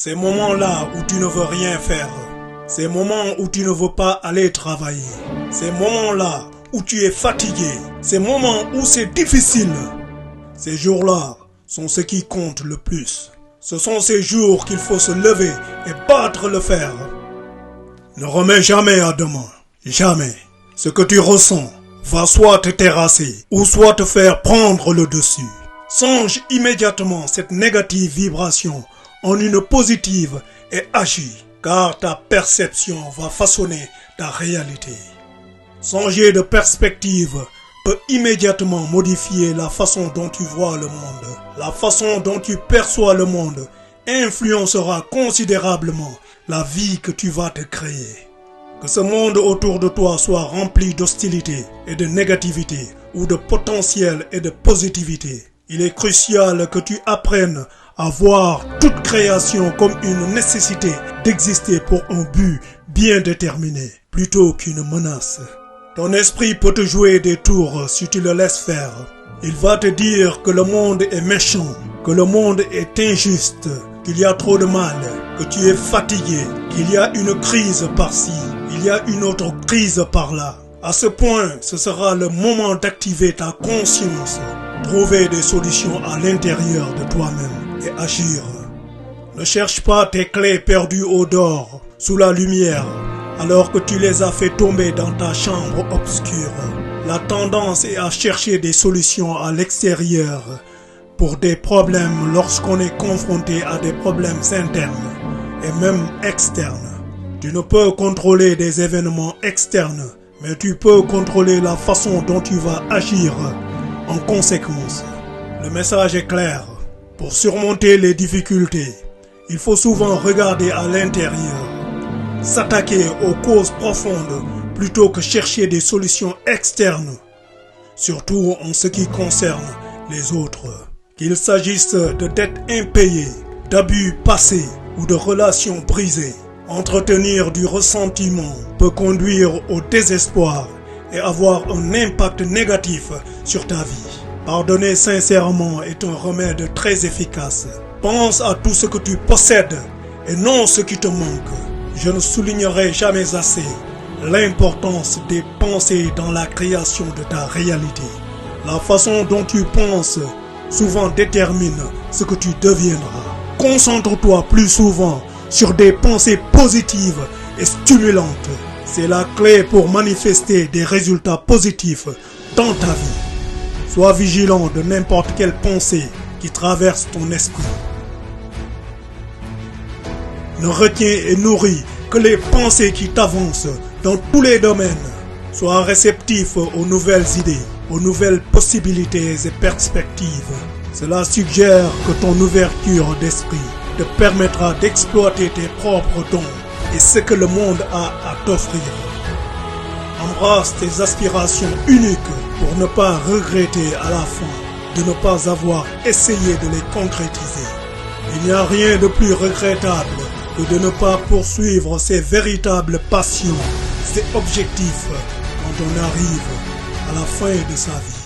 Ces moments-là où tu ne veux rien faire, ces moments où tu ne veux pas aller travailler, ces moments-là où tu es fatigué, ces moments où c'est difficile, ces jours-là sont ce qui compte le plus. Ce sont ces jours qu'il faut se lever et battre le fer. Ne remets jamais à demain, jamais. Ce que tu ressens va soit te terrasser ou soit te faire prendre le dessus. Change immédiatement cette négative vibration en une positive et agis, car ta perception va façonner ta réalité. Changer de perspective peut immédiatement modifier la façon dont tu vois le monde. La façon dont tu perçois le monde influencera considérablement la vie que tu vas te créer. Que ce monde autour de toi soit rempli d'hostilité et de négativité ou de potentiel et de positivité. Il est crucial que tu apprennes à voir toute création comme une nécessité d'exister pour un but bien déterminé, plutôt qu'une menace. Ton esprit peut te jouer des tours si tu le laisses faire. Il va te dire que le monde est méchant, que le monde est injuste, qu'il y a trop de mal, que tu es fatigué, qu'il y a une crise par-ci, il y a une autre crise par-là. À ce point, ce sera le moment d'activer ta conscience, trouver des solutions à l'intérieur de toi-même et agir. Ne cherche pas tes clés perdues au dehors, sous la lumière, alors que tu les as fait tomber dans ta chambre obscure. La tendance est à chercher des solutions à l'extérieur pour des problèmes lorsqu'on est confronté à des problèmes internes et même externes. Tu ne peux contrôler des événements externes, mais tu peux contrôler la façon dont tu vas agir en conséquence. Le message est clair. Pour surmonter les difficultés, il faut souvent regarder à l'intérieur, s'attaquer aux causes profondes plutôt que chercher des solutions externes, surtout en ce qui concerne les autres. Qu'il s'agisse de dettes impayées, d'abus passés ou de relations brisées, entretenir du ressentiment peut conduire au désespoir et avoir un impact négatif sur ta vie. Pardonner sincèrement est un remède très efficace. Pense à tout ce que tu possèdes et non ce qui te manque. Je ne soulignerai jamais assez l'importance des pensées dans la création de ta réalité. La façon dont tu penses souvent détermine ce que tu deviendras. Concentre-toi plus souvent sur des pensées positives et stimulantes. C'est la clé pour manifester des résultats positifs dans ta vie. Sois vigilant de n'importe quelle pensée qui traverse ton esprit. Ne retiens et nourris que les pensées qui t'avancent dans tous les domaines. Sois réceptif aux nouvelles idées, aux nouvelles possibilités et perspectives. Cela suggère que ton ouverture d'esprit te permettra d'exploiter tes propres dons et ce que le monde a à t'offrir. Embrasse tes aspirations uniques pour ne pas regretter à la fin de ne pas avoir essayé de les concrétiser. Il n'y a rien de plus regrettable que de ne pas poursuivre ses véritables passions, ses objectifs quand on arrive à la fin de sa vie.